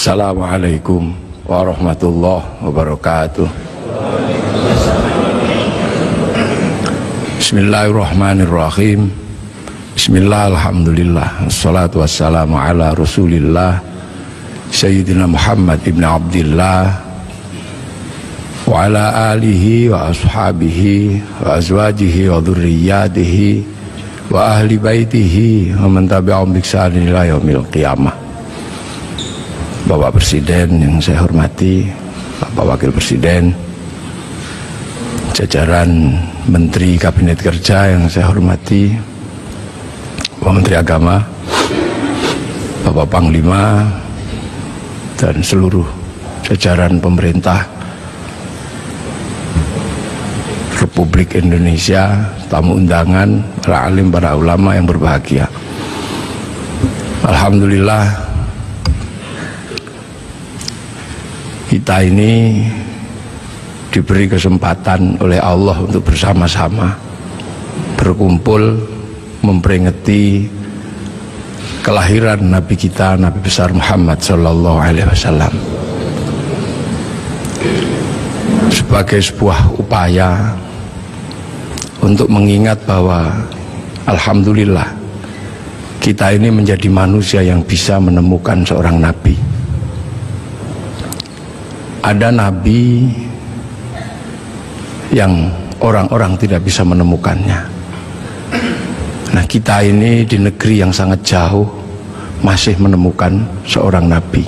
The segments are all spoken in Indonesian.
Assalamualaikum warahmatullahi wabarakatuh. Bismillahirrahmanirrahim. Bismillah, alhamdulillah, wassalatu wassalamu ala rasulillah Sayyidina Muhammad ibn Abdillah wa ala alihi wa ashabihi wa azwajihi wa dhurriyyatihi wa ahli baitihi wa man tabi'ahum bi ihsanin ila yaumil qiyamah. Bapak Presiden yang saya hormati, Bapak Wakil Presiden, jajaran Menteri Kabinet Kerja yang saya hormati, Bapak Menteri Agama, Bapak Panglima, dan seluruh jajaran pemerintah Republik Indonesia, tamu undangan, para alim, para ulama yang berbahagia. Alhamdulillah, kita ini diberi kesempatan oleh Allah untuk bersama-sama berkumpul memperingati kelahiran Nabi kita, Nabi besar Muhammad Sallallahu Alaihi Wasallam, sebagai sebuah upaya untuk mengingat bahwa alhamdulillah kita ini menjadi manusia yang bisa menemukan seorang Nabi. Ada Nabi yang orang-orang tidak bisa menemukannya. Nah, kita ini di negeri yang sangat jauh masih menemukan seorang Nabi.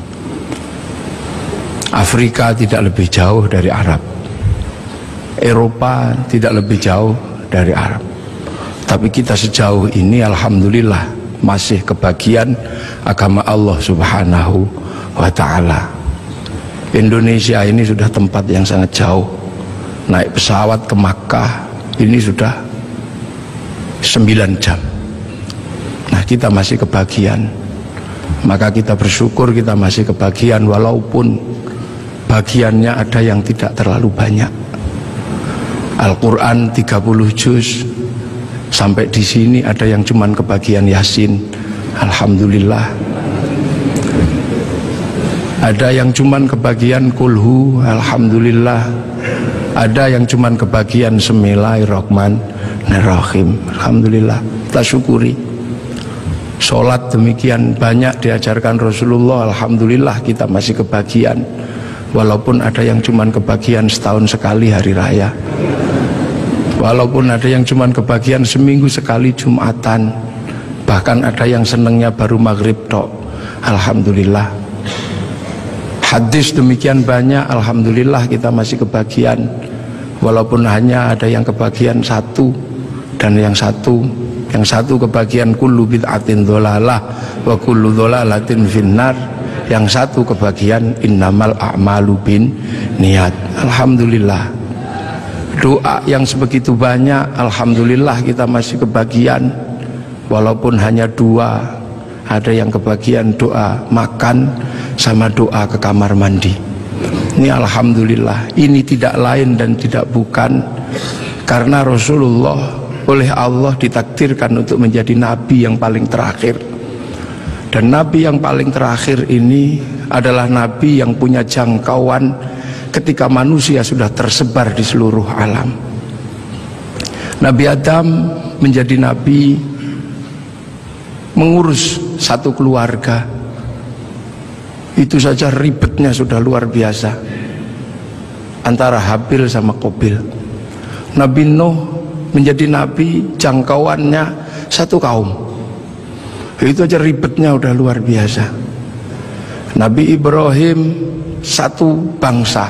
Afrika tidak lebih jauh dari Arab, Eropa tidak lebih jauh dari Arab. Tapi kita sejauh ini alhamdulillah masih kebagian agama Allah Subhanahu wa Ta'ala. Indonesia ini sudah tempat yang sangat jauh. Naik pesawat ke Makkah ini sudah 9 jam. Nah, kita masih kebagian. Maka kita bersyukur kita masih kebagian, walaupun bagiannya ada yang tidak terlalu banyak. Al-Quran 30 juz, sampai di sini ada yang cuman kebagian Yasin. Alhamdulillah. Ada yang cuman kebagian kulhu, alhamdulillah. Ada yang cuman kebagian Bismillahirrahmanirrahim, alhamdulillah. Kita syukuri. Sholat demikian banyak diajarkan Rasulullah, alhamdulillah kita masih kebagian. Walaupun ada yang cuman kebagian setahun sekali hari raya, walaupun ada yang cuman kebagian seminggu sekali Jumatan, bahkan ada yang senengnya baru maghrib tok, alhamdulillah. Hadis demikian banyak, alhamdulillah kita masih kebagian. Walaupun hanya ada yang kebagian satu, dan yang satu kebagian kullu bid'atin dholalah wa kullu dholalatin finnar. Yang satu kebagian innamal a'malu bin niat. Alhamdulillah. Doa yang sebegitu banyak, alhamdulillah kita masih kebagian. Walaupun hanya 2, ada yang kebagian doa makan sama doa ke kamar mandi. Ini alhamdulillah. Ini tidak lain dan tidak bukan karena Rasulullah oleh Allah ditakdirkan untuk menjadi nabi yang paling terakhir. Dan nabi yang paling terakhir ini adalah nabi yang punya jangkauan ketika manusia sudah tersebar di seluruh alam. Nabi Adam menjadi nabi mengurus satu keluarga, itu saja ribetnya sudah luar biasa antara Habil sama Qabil. Nabi Nuh menjadi nabi, jangkauannya satu kaum, itu aja ribetnya udah luar biasa. Nabi Ibrahim satu bangsa,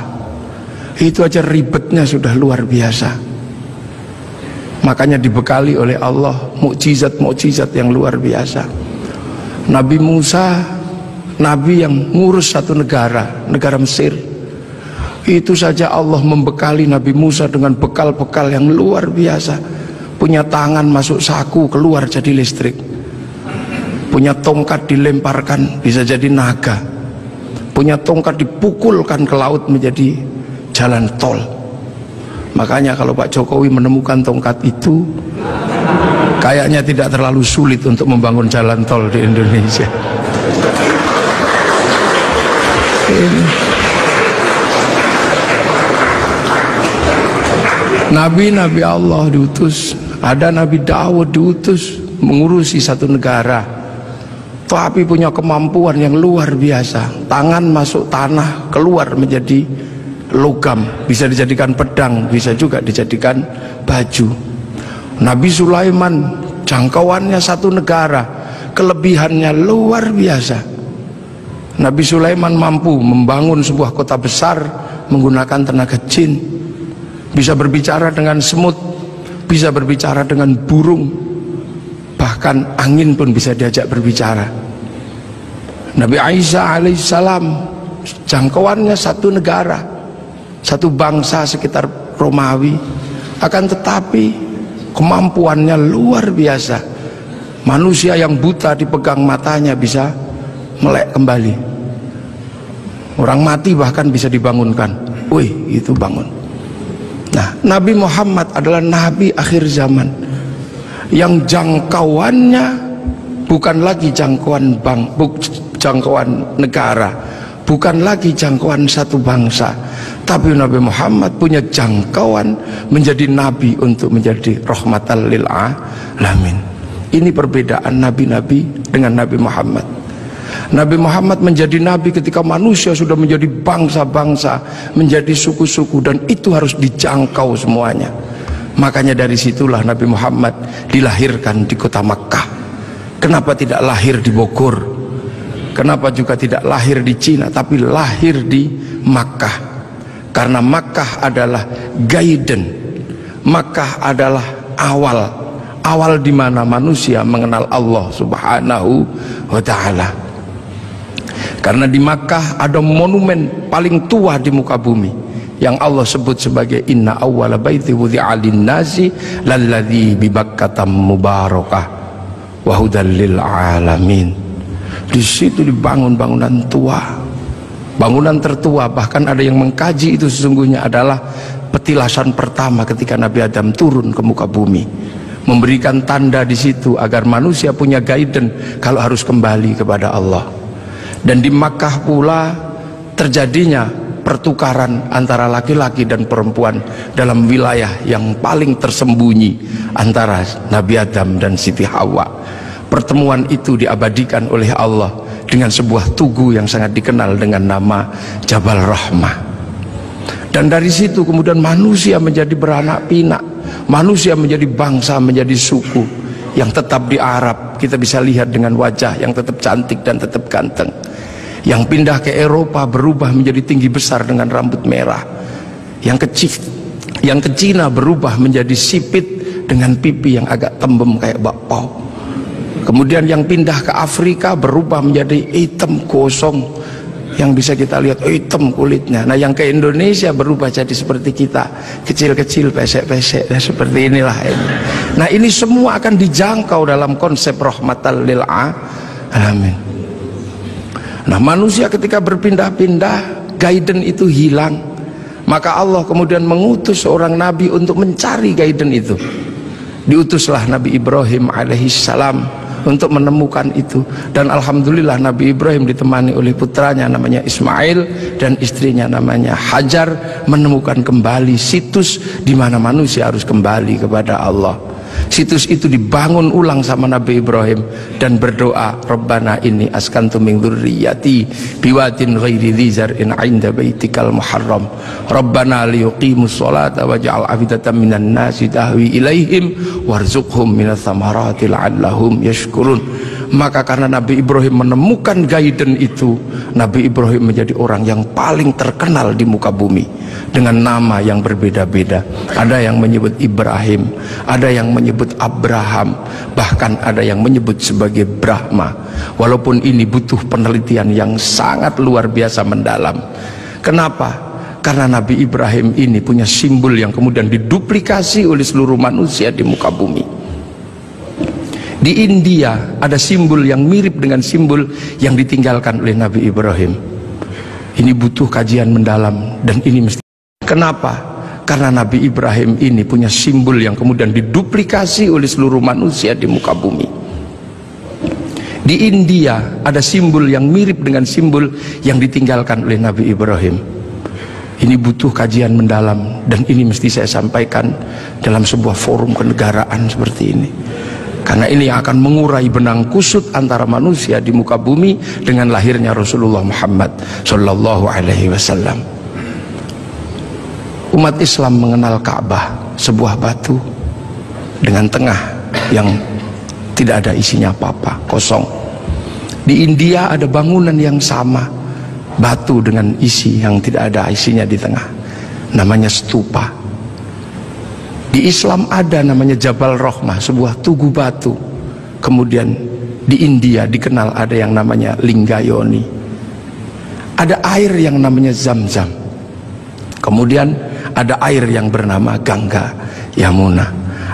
itu aja ribetnya sudah luar biasa. Makanya dibekali oleh Allah mukjizat-mukjizat yang luar biasa. Nabi Musa, nabi yang ngurus satu negara Mesir. Itu saja Allah membekali Nabi Musa dengan bekal-bekal yang luar biasa. Punya tangan masuk saku, keluar jadi listrik. Punya tongkat dilemparkan bisa jadi naga. Punya tongkat dipukulkan ke laut menjadi jalan tol. Makanya kalau Pak Jokowi menemukan tongkat itu, kayaknya tidak terlalu sulit untuk membangun jalan tol di Indonesia. Nabi-nabi Allah diutus, ada Nabi Daud diutus mengurusi satu negara, tapi punya kemampuan yang luar biasa. Tangan masuk tanah, keluar menjadi logam, bisa dijadikan pedang, bisa juga dijadikan baju. Nabi Sulaiman jangkauannya satu negara, kelebihannya luar biasa. Nabi Sulaiman mampu membangun sebuah kota besar menggunakan tenaga jin, bisa berbicara dengan semut, bisa berbicara dengan burung, bahkan angin pun bisa diajak berbicara. Nabi Isa alaihissalam jangkauannya satu negara, satu bangsa sekitar Romawi, akan tetapi kemampuannya luar biasa. Manusia yang buta dipegang matanya bisa melek kembali, orang mati bahkan bisa dibangunkan. Wih, itu bangun. Nah, Nabi Muhammad adalah Nabi akhir zaman yang jangkauannya bukan lagi jangkauan jangkauan negara, bukan lagi jangkauan satu bangsa, tapi Nabi Muhammad punya jangkauan menjadi Nabi untuk menjadi rahmatan lil alamin. Ini perbedaan Nabi-Nabi dengan Nabi Muhammad. Nabi Muhammad menjadi Nabi ketika manusia sudah menjadi bangsa-bangsa, menjadi suku-suku, dan itu harus dijangkau semuanya. Makanya dari situlah Nabi Muhammad dilahirkan di kota Makkah. Kenapa tidak lahir di Bogor? Kenapa juga tidak lahir di Cina, tapi lahir di Makkah? Karena Makkah adalah guidance, Makkah adalah awal di mana manusia mengenal Allah Subhanahu wa Ta'ala. Karena di Makkah ada monumen paling tua di muka bumi yang Allah sebut sebagai inna awwala baiti wudi'a lin-nasi lalladzi bi Bakkah mubarakah wa hudal lil alamin. Di situ dibangun bangunan tua, bangunan tertua. Bahkan ada yang mengkaji itu sesungguhnya adalah petilasan pertama ketika Nabi Adam turun ke muka bumi, memberikan tanda di situ agar manusia punya guidance kalau harus kembali kepada Allah. Dan di Makkah pula terjadinya pertukaran antara laki-laki dan perempuan dalam wilayah yang paling tersembunyi antara Nabi Adam dan Siti Hawa. Pertemuan itu diabadikan oleh Allah dengan sebuah tugu yang sangat dikenal dengan nama Jabal Rahmah. Dan dari situ kemudian manusia menjadi beranak pinak, manusia menjadi bangsa, menjadi suku yang tetap di Arab. Kita bisa lihat dengan wajah yang tetap cantik dan tetap ganteng. Yang pindah ke Eropa berubah menjadi tinggi besar dengan rambut merah. Yang ke Cina berubah menjadi sipit dengan pipi yang agak tembem kayak bakpao. Kemudian yang pindah ke Afrika berubah menjadi hitam gosong, yang bisa kita lihat hitam kulitnya. Nah, yang ke Indonesia berubah jadi seperti kita, kecil-kecil, pesek-pesek, seperti inilah ini. Nah, ini semua akan dijangkau dalam konsep rahmatan lil alamin. Nah, manusia ketika berpindah-pindah, guidance itu hilang. Maka Allah kemudian mengutus seorang nabi untuk mencari guidance itu. Diutuslah Nabi Ibrahim alaihissalam untuk menemukan itu. Dan alhamdulillah Nabi Ibrahim ditemani oleh putranya namanya Ismail dan istrinya namanya Hajar, menemukan kembali situs di mana manusia harus kembali kepada Allah. Situs itu dibangun ulang sama Nabi Ibrahim dan berdoa, Rabbana inni askantu min dzurriyyati biwadin ghairi dzi zar'in 'inda baitikal muharram Rabbana liyuqimus sholata waj'al afidatan minan nasi tahwi ilaihim warzuqhum minas thamarati la'allahum yashkurun. Maka karena Nabi Ibrahim menemukan guidance itu, Nabi Ibrahim menjadi orang yang paling terkenal di muka bumi dengan nama yang berbeda-beda. Ada yang menyebut Ibrahim, ada yang menyebut Abraham, bahkan ada yang menyebut sebagai Brahma. Walaupun ini butuh penelitian yang sangat luar biasa mendalam. Kenapa? Karena Nabi Ibrahim ini punya simbol yang kemudian diduplikasi oleh seluruh manusia di muka bumi. Di India ada simbol yang mirip dengan simbol yang ditinggalkan oleh Nabi Ibrahim. Ini butuh kajian mendalam dan ini mesti. Kenapa? Karena Nabi Ibrahim ini punya simbol yang kemudian diduplikasi oleh seluruh manusia di muka bumi. Di India ada simbol yang mirip dengan simbol yang ditinggalkan oleh Nabi Ibrahim. Ini butuh kajian mendalam, dan ini mesti saya sampaikan dalam sebuah forum kenegaraan seperti ini, karena ini akan mengurai benang kusut antara manusia di muka bumi dengan lahirnya Rasulullah Muhammad Sallallahu Alaihi Wasallam. Umat Islam mengenal Ka'bah, sebuah batu dengan tengah yang tidak ada isinya apa-apa, kosong. Di India ada bangunan yang sama, batu dengan isi yang tidak ada isinya di tengah, namanya stupa. Di Islam ada namanya Jabal Rahmah, sebuah tugu batu. Kemudian di India dikenal ada yang namanya Linggayoni. Ada air yang namanya Zam-Zam. Kemudian ada air yang bernama Gangga Yamuna.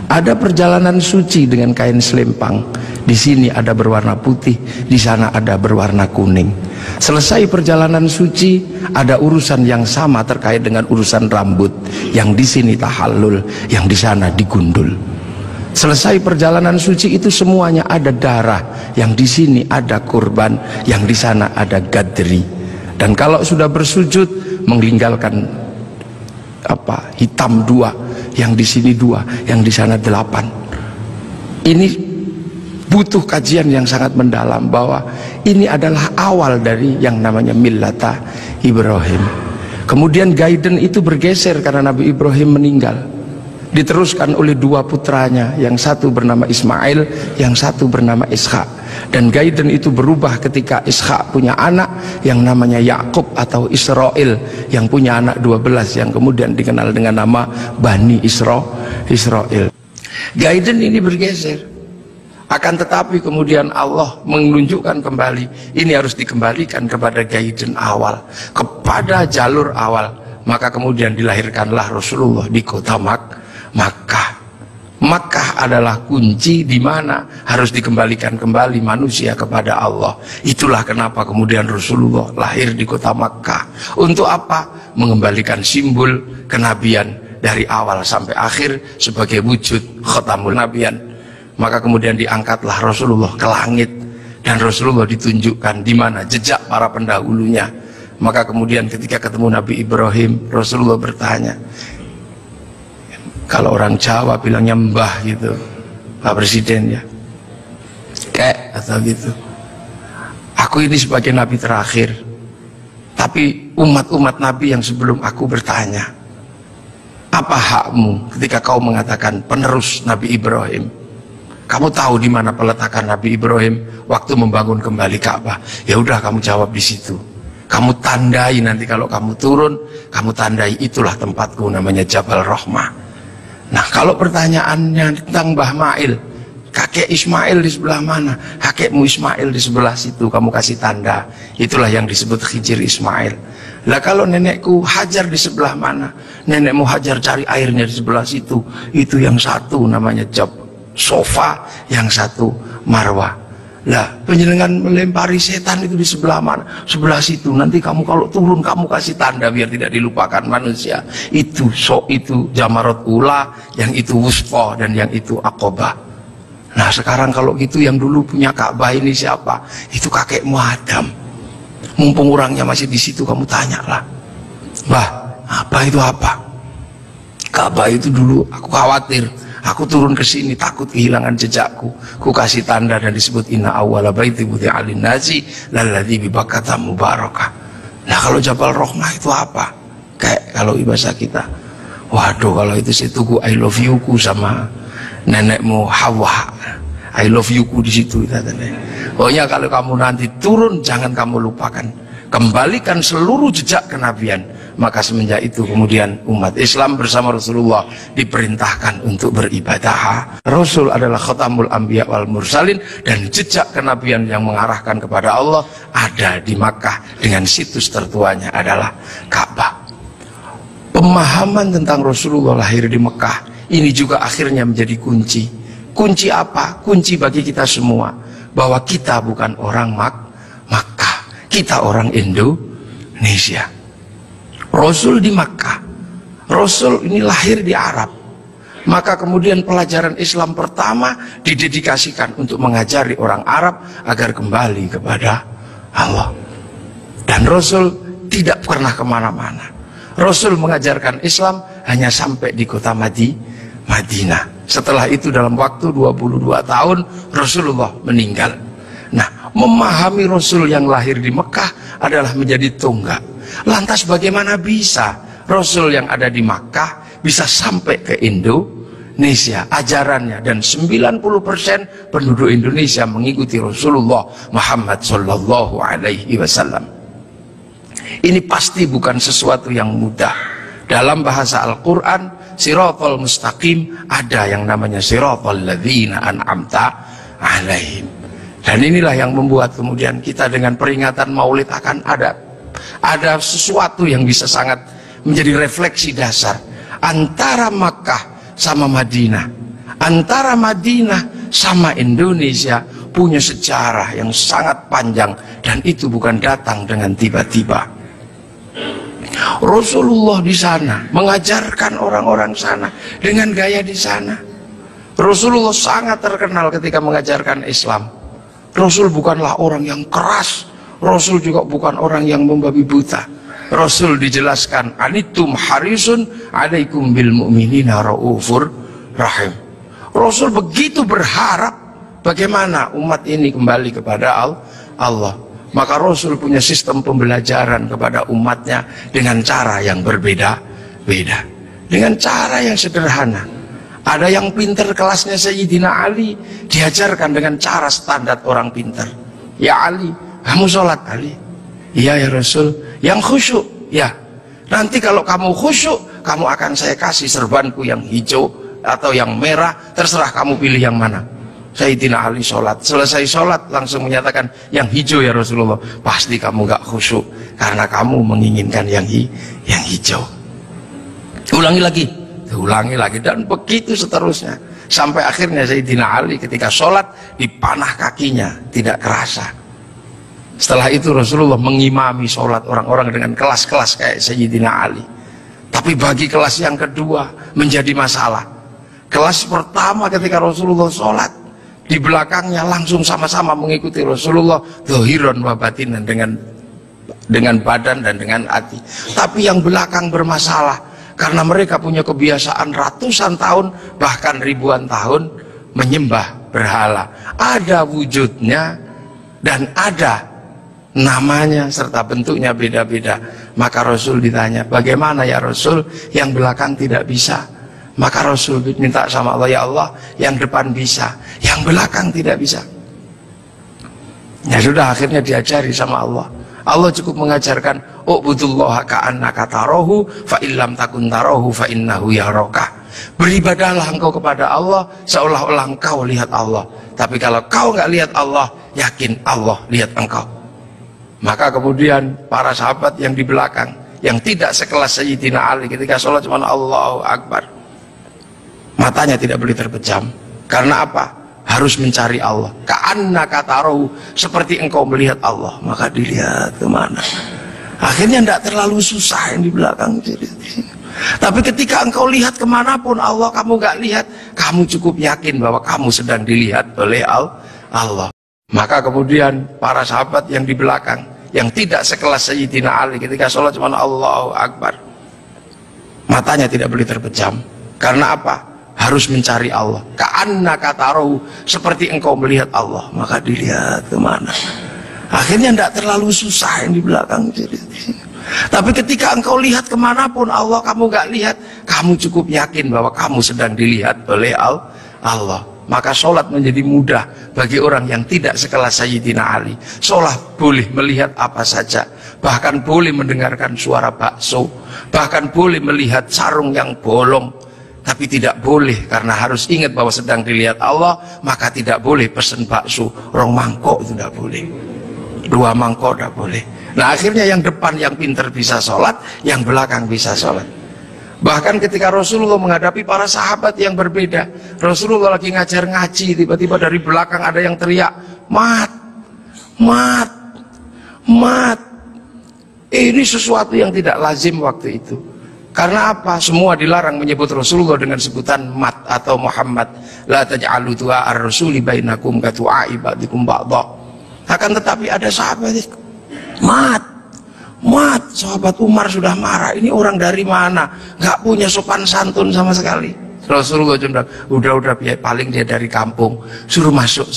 Ada perjalanan suci dengan kain selempang. Di sini ada berwarna putih, di sana ada berwarna kuning. Selesai perjalanan suci, ada urusan yang sama terkait dengan urusan rambut. Yang di sini tahallul, yang di sana digundul. Selesai perjalanan suci itu semuanya ada darah. Yang di sini ada kurban, yang di sana ada gadri. Dan kalau sudah bersujud, meninggalkan hitam 2, yang di sini 2, yang di sana 8. Ini butuh kajian yang sangat mendalam, bahwa ini adalah awal dari yang namanya millata Ibrahim. Kemudian guidance itu bergeser karena Nabi Ibrahim meninggal, diteruskan oleh 2 putranya, yang satu bernama Ismail, yang satu bernama Ishak. Dan guidance itu berubah ketika Ishak punya anak yang namanya Yakub atau Israel, yang punya anak 12 yang kemudian dikenal dengan nama Bani Israel. Guidance ini bergeser, akan tetapi kemudian Allah menunjukkan kembali, ini harus dikembalikan kepada guidance awal, kepada jalur awal. Maka kemudian dilahirkanlah Rasulullah di kota Makkah. Makkah adalah kunci di mana harus dikembalikan kembali manusia kepada Allah. Itulah kenapa kemudian Rasulullah lahir di kota Makkah. Untuk apa? Mengembalikan simbol kenabian dari awal sampai akhir sebagai wujud khatamul nabiyan. Maka kemudian diangkatlah Rasulullah ke langit, dan Rasulullah ditunjukkan di mana jejak para pendahulunya. Maka kemudian ketika ketemu Nabi Ibrahim, Rasulullah bertanya, kalau orang Jawa bilangnya mbah gitu, Pak Presiden ya, kayak atau gitu. Aku ini sebagai Nabi terakhir, tapi umat-umat Nabi yang sebelum aku bertanya, apa hakmu ketika kau mengatakan penerus Nabi Ibrahim? Kamu tahu di mana peletakan Nabi Ibrahim waktu membangun kembali Ka'bah? Ya udah, kamu jawab di situ. Kamu tandai nanti kalau kamu turun, kamu tandai itulah tempatku, namanya Jabal Rahmah. Nah, kalau pertanyaannya tentang Mbah Mail, kakek Ismail di sebelah mana? Kakekmu Ismail di sebelah situ, kamu kasih tanda. Itulah yang disebut Khijir Ismail. Lah kalau nenekku Hajar di sebelah mana? Nenekmu Hajar cari airnya di sebelah situ. Itu yang satu namanya Sofa, yang satu Marwah. Lah penjenengan melempari setan itu di sebelah mana? Sebelah situ. Nanti kamu kalau turun kamu kasih tanda biar tidak dilupakan manusia. Itu itu Jamarat Ula, yang itu Wusfa, dan yang itu Aqobah. Nah sekarang kalau gitu yang dulu punya Ka'bah ini siapa? Itu kakekmu Adam. Mumpung orangnya masih di situ, kamu tanyalah, Bah, apa itu apa? Ka'bah itu dulu aku khawatir, aku turun ke sini takut kehilangan jejakku. Ku kasih tanda dan disebut inna awwala baiti wudi'a lin-nasi lalladzi bi Bakkata mubarakah. Nah kalau Jabal Rahmah itu apa? Kayak kalau bahasa kita, waduh kalau itu saya tunggu I love you ku sama nenekmu Hawa. I love you ku di situ katanya. Pokoknya kalau kamu nanti turun jangan kamu lupakan, kembalikan seluruh jejak kenabian. Maka semenjak itu kemudian umat Islam bersama Rasulullah diperintahkan untuk beribadah. Rasul adalah khatamul anbiya wal mursalin, dan jejak kenabian yang mengarahkan kepada Allah ada di Makkah, dengan situs tertuanya adalah Ka'bah. Pemahaman tentang Rasulullah lahir di Mekah ini juga akhirnya menjadi kunci. Kunci apa? Kunci bagi kita semua, bahwa kita bukan orang Makkah, kita orang Indonesia. Rasul di Makkah, Rasul ini lahir di Arab, Maka kemudian pelajaran Islam pertama didedikasikan untuk mengajari orang Arab agar kembali kepada Allah. Dan Rasul tidak pernah kemana-mana. Rasul mengajarkan Islam hanya sampai di kota Madinah. Setelah itu dalam waktu 22 tahun Rasulullah meninggal. Nah, memahami Rasul yang lahir di Mekah adalah menjadi tonggak. Lantas bagaimana bisa Rasul yang ada di Makkah bisa sampai ke Indonesia ajarannya, dan 90% penduduk Indonesia mengikuti Rasulullah Muhammad Sallallahu Alaihi Wasallam. Ini pasti bukan sesuatu yang mudah. Dalam bahasa Al-Quran, Siratal Mustaqim ada yang namanya Siratal Ladzina An'amta Alaihim. Dan inilah yang membuat kemudian kita dengan peringatan Maulid akan ada sesuatu yang bisa sangat menjadi refleksi dasar antara Makkah sama Madinah, antara Madinah sama Indonesia punya sejarah yang sangat panjang, dan itu bukan datang dengan tiba-tiba. Rasulullah di sana mengajarkan orang-orang sana dengan gaya di sana. Rasulullah sangat terkenal ketika mengajarkan Islam. Rasul bukanlah orang yang keras, Rasul juga bukan orang yang membabi buta. Rasul dijelaskan, anitum harisun alaikum bil mu'minina raufur rahim. Rasul begitu berharap bagaimana umat ini kembali kepada Allah. Maka Rasul punya sistem pembelajaran kepada umatnya dengan cara yang berbeda-beda, dengan cara yang sederhana. Ada yang pinter kelasnya Sayyidina Ali, diajarkan dengan cara standar orang pinter. Ya Ali, kamu sholat Ali. Iya ya Rasul. Yang khusyuk, ya. Nanti kalau kamu khusyuk, kamu akan saya kasih serbanku yang hijau atau yang merah, terserah kamu pilih yang mana. Sayyidina Ali sholat, selesai sholat langsung menyatakan yang hijau ya Rasulullah. Pasti kamu gak khusyuk karena kamu menginginkan yang hijau. Ulangi lagi, dan begitu seterusnya sampai akhirnya Sayyidina Ali ketika sholat dipanah kakinya tidak kerasa. Setelah itu Rasulullah mengimami sholat orang-orang dengan kelas-kelas kayak Sayyidina Ali. Tapi bagi kelas yang kedua menjadi masalah. Kelas pertama ketika Rasulullah sholat, di belakangnya langsung sama-sama mengikuti Rasulullah dhahiran wa batinan, dengan badan dan dengan hati. Tapi yang belakang bermasalah karena mereka punya kebiasaan ratusan tahun bahkan ribuan tahun menyembah berhala. Ada wujudnya dan ada namanya serta bentuknya beda-beda. Maka Rasul ditanya, bagaimana ya Rasul yang belakang tidak bisa? Maka Rasul minta sama Allah, ya Allah yang depan bisa, yang belakang tidak bisa. Ya sudah, akhirnya diajari sama Allah. Allah cukup mengajarkan, u'budullaha ka'annaka tarahu fa illam takun tarahu fa innahu yaraka. Beribadahlah engkau kepada Allah seolah-olah engkau lihat Allah. Tapi kalau kau nggak lihat Allah, yakin Allah lihat engkau. Maka kemudian para sahabat yang di belakang, yang tidak sekelas Sayyidina Ali, ketika sholat cuma Allahu Akbar, matanya tidak boleh terpejam. Karena apa? Harus mencari Allah. Ka'annaka tarahu, seperti engkau melihat Allah. Maka dilihat kemana. Akhirnya tidak terlalu susah yang di belakang. Tapi ketika engkau lihat kemanapun Allah kamu gak lihat, kamu cukup yakin bahwa kamu sedang dilihat oleh Allah. Maka kemudian para sahabat yang di belakang, yang tidak sekelas Sayyidina Ali, ketika sholat cuma Allahu Akbar, matanya tidak boleh terpejam. Karena apa? Harus mencari Allah. Ka'annaka tarahu, seperti engkau melihat Allah. Maka dilihat kemana. Akhirnya tidak terlalu susah yang di belakang. Tapi ketika engkau lihat kemanapun Allah kamu gak lihat, kamu cukup yakin bahwa kamu sedang dilihat oleh Allah. Maka sholat menjadi mudah bagi orang yang tidak sekelas Sayyidina Ali. Sholat boleh melihat apa saja, bahkan boleh mendengarkan suara bakso, bahkan boleh melihat sarung yang bolong. Tapi tidak boleh, karena harus ingat bahwa sedang dilihat Allah, maka tidak boleh pesen bakso rong mangkok, itu tidak boleh, 2 mangkok tidak boleh. Nah akhirnya yang depan yang pinter bisa sholat, yang belakang bisa sholat. Bahkan ketika Rasulullah menghadapi para sahabat yang berbeda, Rasulullah lagi ngajar ngaji, tiba-tiba dari belakang ada yang teriak, mat, mat, mat. Ini sesuatu yang tidak lazim waktu itu. Karena apa? Semua dilarang menyebut Rasulullah dengan sebutan mat atau Muhammad. La taj'alu du'a ar-rasuli bainakum ka du'a'i ba'dikum ba'dha. Akan tetapi ada sahabat mat, sahabat Umar sudah marah. Ini orang dari mana? Gak punya sopan santun sama sekali. Rasulullah cuma udah paling dia dari kampung, suruh masuk.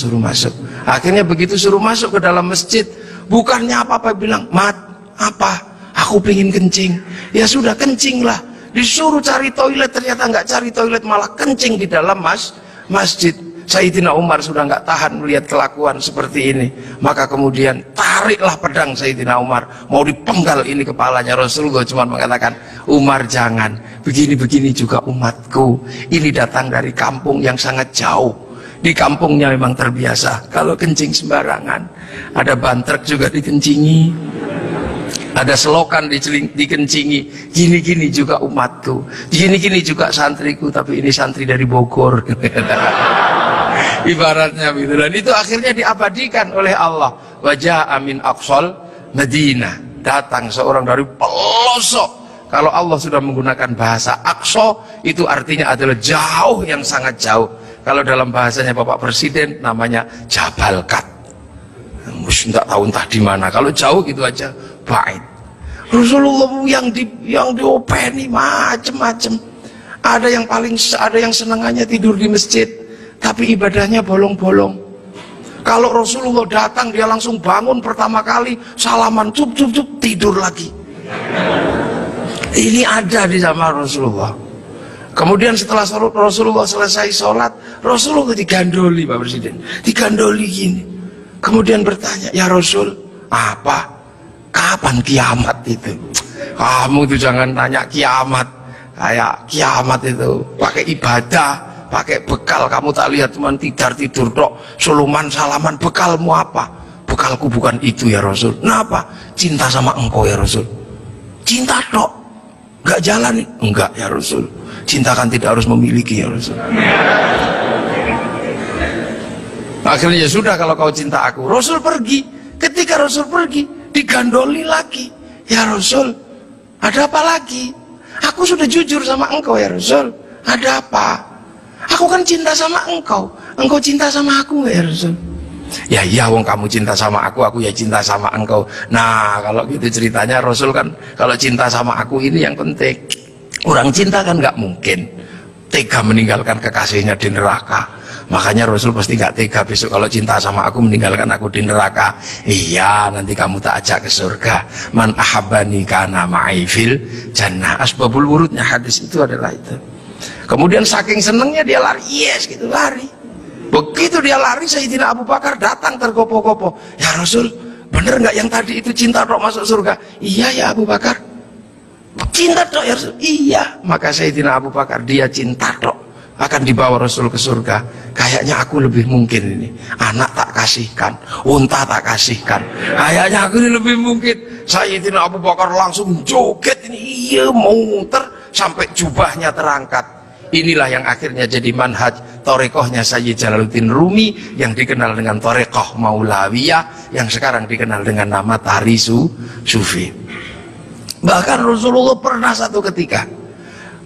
Akhirnya begitu suruh masuk ke dalam masjid, bukannya apa-apa, bilang, mat, apa? Aku pengen kencing. Ya sudah, kencing lah. Disuruh cari toilet, ternyata nggak cari toilet, malah kencing di dalam masjid. Sayyidina Umar sudah nggak tahan melihat kelakuan seperti ini, maka kemudian tariklah pedang Sayyidina Umar, mau dipenggal ini kepalanya. Rasulullah cuma mengatakan, Umar jangan, begini-begini juga umatku, ini datang dari kampung yang sangat jauh. Di kampungnya memang terbiasa kalau kencing sembarangan, ada bantrek juga dikencingi, ada selokan dikencingi, gini-gini juga umatku, gini-gini juga santriku, tapi ini santri dari Bogor. Ibaratnya gitu. Dan itu akhirnya diabadikan oleh Allah. Wajah amin aqsal Madinah, datang seorang dari pelosok. Kalau Allah sudah menggunakan bahasa aqsa, itu artinya adalah jauh, yang sangat jauh. Kalau dalam bahasanya Bapak Presiden namanya Jabal Kat, tidak tahu entah di mana. Kalau jauh gitu aja bait. Rasulullah yang diopeni macem-macem. Ada yang senangannya tidur di masjid, tapi ibadahnya bolong-bolong. Kalau Rasulullah datang, dia langsung bangun pertama kali, salaman, cup, tidur lagi. Ini ada di zaman Rasulullah. Kemudian setelah Rasulullah selesai sholat, Rasulullah digandoli, Pak Presiden, digandoli gini. Kemudian bertanya, ya Rasul, apa? Kapan kiamat itu? Kamu itu jangan tanya kiamat. Kayak kiamat itu pakai ibadah, pakai bekal. Kamu tak lihat cuma tidur tok, suluman salaman. Bekalmu apa? Bekalku bukan itu ya Rasul. Kenapa? Cinta sama engkau ya Rasul. Cinta tok, nggak jalan nih? Enggak ya Rasul. Cinta kan tidak harus memiliki ya Rasul. Akhirnya ya sudah, kalau kau cinta aku. Rasul pergi. Ketika Rasul pergi, digandoli lagi. Ya Rasul, ada apa lagi? Aku sudah jujur sama engkau ya Rasul. Ada apa? Aku kan cinta sama engkau. Engkau cinta sama aku ya Rasul. Ya iya, wong kamu cinta sama aku ya cinta sama engkau. Nah kalau gitu ceritanya, Rasul kan kalau cinta sama aku ini yang penting. Orang cinta kan nggak mungkin tega meninggalkan kekasihnya di neraka. Makanya Rasul pasti nggak tega besok kalau cinta sama aku meninggalkan aku di neraka. Iya, nanti kamu tak ajak ke surga. Man ahabbani kana ma'i fil jannah. Asbabul wurudnya hadis itu adalah itu. Kemudian saking senengnya dia lari, yes gitu, lari. Begitu dia lari, Sayyidina Abu Bakar datang tergopoh-gopoh. Ya Rasul, bener nggak yang tadi itu cinta tok masuk surga? Iya ya Abu Bakar. Cinta tok ya Rasul? Iya. Maka Sayyidina Abu Bakar, dia cinta tok akan dibawa Rasul ke surga. Kayaknya aku lebih mungkin ini, anak tak kasihkan, unta tak kasihkan, kayaknya aku ini lebih mungkin. Sayyidina Abu Bakar langsung joget ini, iya, muter sampai jubahnya terangkat. Inilah yang akhirnya jadi manhaj torekohnya Sayyid Jalaluddin Rumi, yang dikenal dengan torekoh Maulawiyah, yang sekarang dikenal dengan nama Tarisu Sufi. Bahkan Rasulullah pernah satu ketika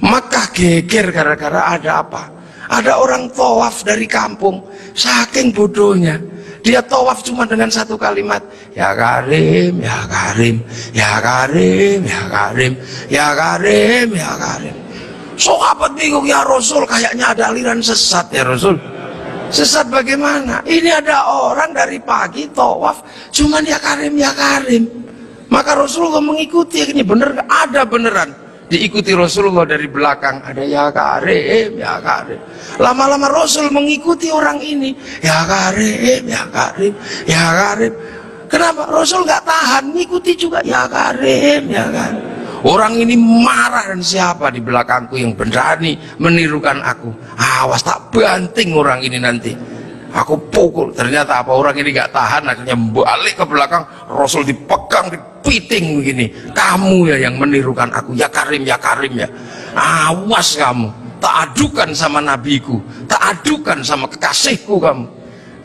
Makkah geger gara-gara ada apa? Ada orang tawaf dari kampung, saking bodohnya dia tawaf cuma dengan satu kalimat, ya Karim, ya Karim, ya Karim, ya Karim, ya Karim, ya Karim. Sahabat bingung, ya Rasul, kayaknya ada aliran sesat ya Rasul. Sesat bagaimana? Ini ada orang dari pagi tawaf cuman ya Karim, ya Karim. Maka Rasulullah mengikuti, ini bener, ada beneran. Diikuti Rasulullah dari belakang, ada ya Karim, ya Karim. Lama-lama Rasul mengikuti orang ini, ya Karim, ya Karim, ya Karim. Kenapa? Rasul nggak tahan, ngikuti juga, ya Karim, ya Karim. Orang ini marah, dan siapa di belakangku yang berani menirukan aku? Awas tak banting orang ini nanti. Aku pukul. Ternyata apa, orang ini gak tahan, akhirnya balik ke belakang. Rasul dipegang, dipiting begini. Kamu ya yang menirukan aku, ya Karim, ya Karim ya. Awas kamu, tak adukan sama nabiku, tak adukan sama kekasihku kamu.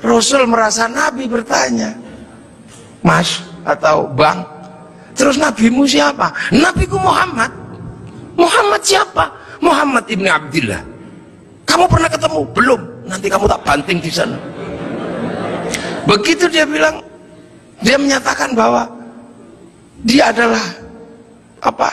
Rasul merasa Nabi bertanya, Mas atau Bang, terus nabimu siapa? Nabiku Muhammad. Muhammad siapa? Muhammad ibni Abdillah. Kamu pernah ketemu? Belum. Nanti kamu tak banting di sana. Begitu dia bilang, dia menyatakan bahwa dia adalah apa?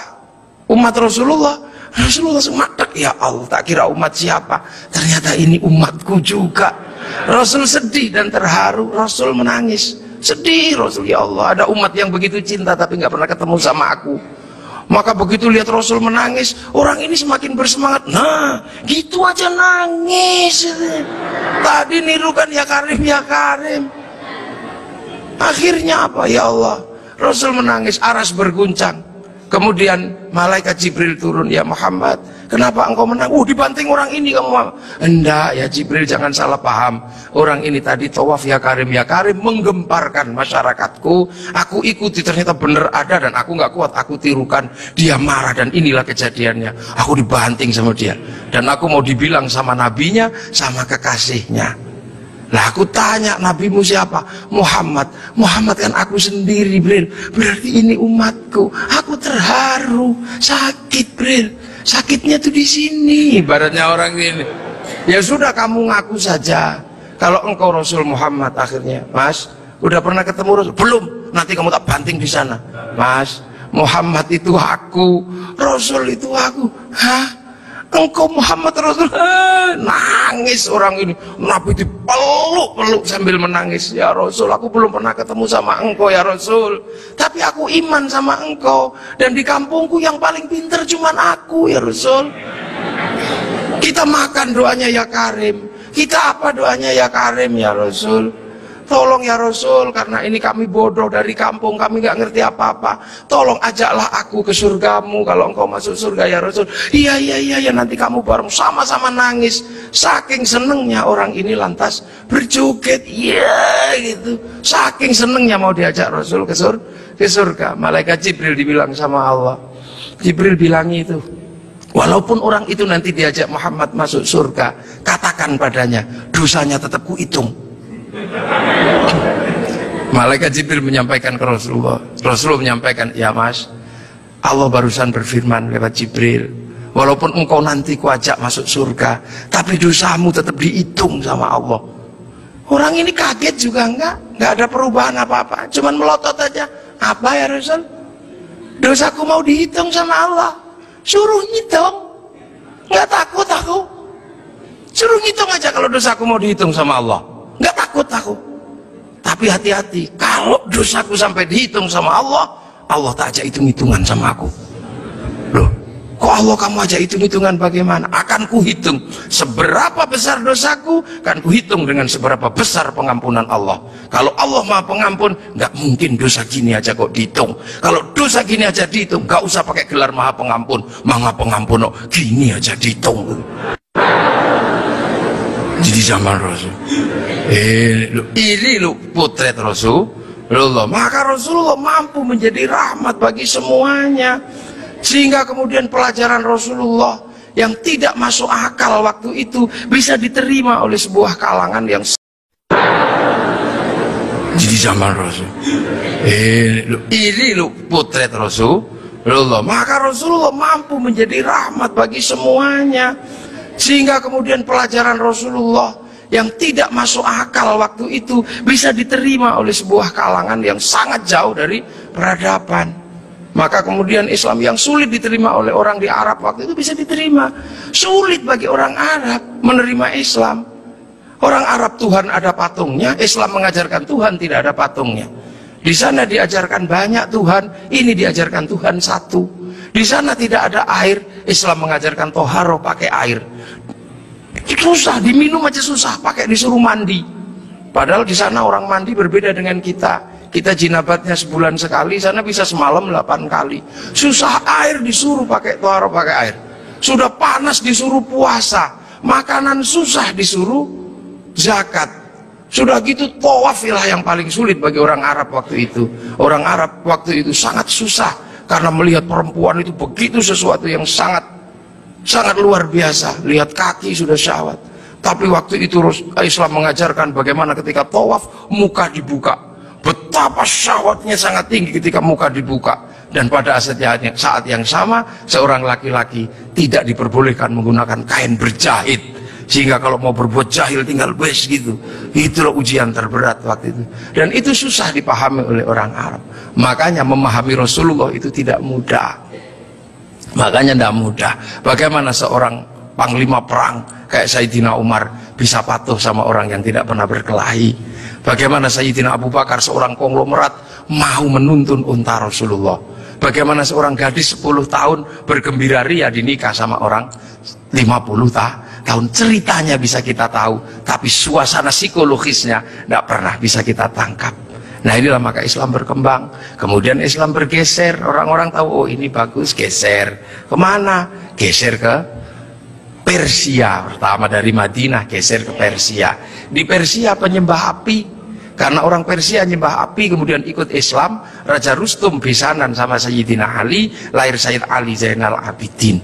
Umat Rasulullah. Rasulullah semadak, ya Allah, tak kira umat siapa, ternyata ini umatku juga. Rasul sedih dan terharu, Rasul menangis, sedih Rasul, ya Allah, ada umat yang begitu cinta tapi nggak pernah ketemu sama aku. Maka begitu lihat Rasul menangis, orang ini semakin bersemangat. Nah, gitu aja nangis. Tadi nirukan ya Karim, ya Karim. Akhirnya apa, ya Allah, Rasul menangis, aras berguncang. Kemudian malaikat Jibril turun, ya Muhammad, kenapa engkau menang? Dibanting orang ini kamu. Enggak ya Jibril, jangan salah paham. Orang ini tadi tawaf ya Karim menggemparkan masyarakatku. Aku ikuti, ternyata benar ada dan aku nggak kuat, aku tirukan. Dia marah dan inilah kejadiannya. Aku dibanting sama dia dan aku mau dibilang sama nabinya, sama kekasihnya. Lah aku tanya, nabimu siapa? Muhammad. Muhammad kan aku sendiri, Bril. Berarti ini umatku. Aku terharu, sakit, Bril. Sakitnya tuh di sini. Ibaratnya orang ini. Ya sudah, kamu ngaku saja. Kalau engkau Rasul Muhammad akhirnya, Mas, udah pernah ketemu Rasul? Belum. Nanti kamu tak banting di sana. Mas, Muhammad itu aku, Rasul itu aku. Hah? Engkau Muhammad Rasul? Nangis orang ini. Nabi dipeluk-peluk sambil menangis. Ya Rasul, aku belum pernah ketemu sama engkau ya Rasul, tapi aku iman sama engkau. Dan di kampungku yang paling pintar cuman aku ya Rasul. Kita makan doanya ya Karim. Kita apa doanya ya Karim ya Rasul. Tolong ya Rasul, karena ini kami bodoh dari kampung, kami nggak ngerti apa-apa. Tolong ajaklah aku ke surgamu kalau engkau masuk surga ya Rasul. Iya, nanti kamu bareng, sama-sama nangis. Saking senengnya orang ini lantas berjoget, iya gitu. Saking senengnya mau diajak Rasul ke surga. Malaikat Jibril dibilang sama Allah. Jibril bilang itu, walaupun orang itu nanti diajak Muhammad masuk surga, katakan padanya, dosanya tetap kuhitung. Malaikat Jibril menyampaikan ke Rasulullah. Rasulullah menyampaikan, ya Mas, Allah barusan berfirman lewat Jibril, walaupun engkau nanti kuajak masuk surga, tapi dosamu tetap dihitung sama Allah. Orang ini kaget juga enggak ada perubahan apa-apa, cuman melotot aja. Apa ya Rasul? Dosaku mau dihitung sama Allah. Suruh ngitung, nggak takut aku. Suruh ngitung aja kalau dosaku mau dihitung sama Allah. Nggak takut aku, tapi hati-hati kalau dosaku sampai dihitung sama Allah, Allah tak ajak hitung-hitungan sama aku. Loh, kok Allah kamu ajak hitung-hitungan bagaimana? Akan kuhitung seberapa besar dosaku, kan kuhitung dengan seberapa besar pengampunan Allah. Kalau Allah Maha Pengampun, nggak mungkin dosa gini aja kok dihitung. Kalau dosa gini aja dihitung, nggak usah pakai gelar Maha Pengampun. Maha Pengampun, oh, gini aja dihitung. Jadi zaman Rasul, ini lu potret Rasulullah. Maka Rasulullah mampu menjadi rahmat bagi semuanya, sehingga kemudian pelajaran Rasulullah yang tidak masuk akal waktu itu bisa diterima oleh sebuah kalangan yang jadi zaman Rasul. Ini lu potret Rasulullah. Maka Rasulullah mampu menjadi rahmat bagi semuanya, sehingga kemudian pelajaran Rasulullah yang tidak masuk akal waktu itu bisa diterima oleh sebuah kalangan yang sangat jauh dari peradaban. Maka kemudian Islam yang sulit diterima oleh orang di Arab waktu itu bisa diterima. Sulit bagi orang Arab menerima Islam. Orang Arab Tuhan ada patungnya, Islam mengajarkan Tuhan tidak ada patungnya. Di sana diajarkan banyak Tuhan, ini diajarkan Tuhan satu. Di sana tidak ada air, Islam mengajarkan toharoh pakai air. Susah, diminum aja susah, pakai disuruh mandi. Padahal di sana orang mandi berbeda dengan kita. Kita jinabatnya sebulan sekali, sana bisa semalam 8 kali. Susah, air disuruh pakai toharoh pakai air. Sudah panas disuruh puasa, makanan susah disuruh zakat. Sudah gitu tawafilah yang paling sulit bagi orang Arab waktu itu. Orang Arab waktu itu sangat susah karena melihat perempuan itu begitu sesuatu yang sangat luar biasa. Lihat kaki sudah syahwat. Tapi waktu itu Islam mengajarkan bagaimana ketika tawaf muka dibuka. Betapa syahwatnya sangat tinggi ketika muka dibuka. Dan pada saat yang sama seorang laki-laki tidak diperbolehkan menggunakan kain berjahit, sehingga kalau mau berbuat jahil tinggal bes gitu. Itulah ujian terberat waktu itu, dan itu susah dipahami oleh orang Arab. Makanya memahami Rasulullah itu tidak mudah. Makanya tidak mudah. Bagaimana seorang panglima perang kayak Sayyidina Umar bisa patuh sama orang yang tidak pernah berkelahi? Bagaimana Sayyidina Abu Bakar seorang konglomerat mau menuntun unta Rasulullah? Bagaimana seorang gadis 10 tahun bergembira ria dinikah sama orang 50 tahun? Ceritanya bisa kita tahu, tapi suasana psikologisnya tidak pernah bisa kita tangkap. Nah inilah maka Islam berkembang. Kemudian Islam bergeser, orang-orang tahu, oh ini bagus, geser. Kemana? Geser ke Persia. Pertama dari Madinah, geser ke Persia. Di Persia penyembah api, karena orang Persia nyembah api, kemudian ikut Islam. Raja Rustum besanan sama Sayyidina Ali, lahir Sayyid Ali Zainal Abidin,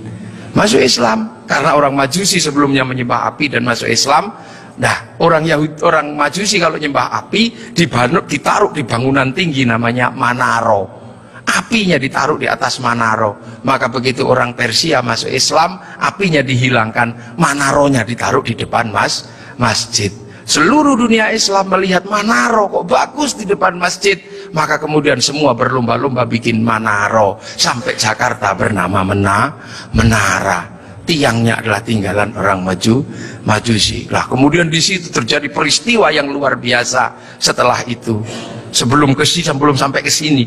masuk Islam. Karena orang Majusi sebelumnya menyembah api dan masuk Islam. Nah, orang Yahudi, orang Majusi kalau nyembah api ditaruh di bangunan tinggi namanya Manaro. Apinya ditaruh di atas Manaro. Maka begitu orang Persia masuk Islam, apinya dihilangkan, Manaronya ditaruh di depan masjid. Seluruh dunia Islam melihat Manaro kok bagus di depan masjid, maka kemudian semua berlomba-lomba bikin Manaro. Sampai Jakarta bernama Menara. Tiangnya adalah tinggalan orang Majusi. Lah kemudian di situ terjadi peristiwa yang luar biasa. Setelah itu, sebelum sampai ke sini,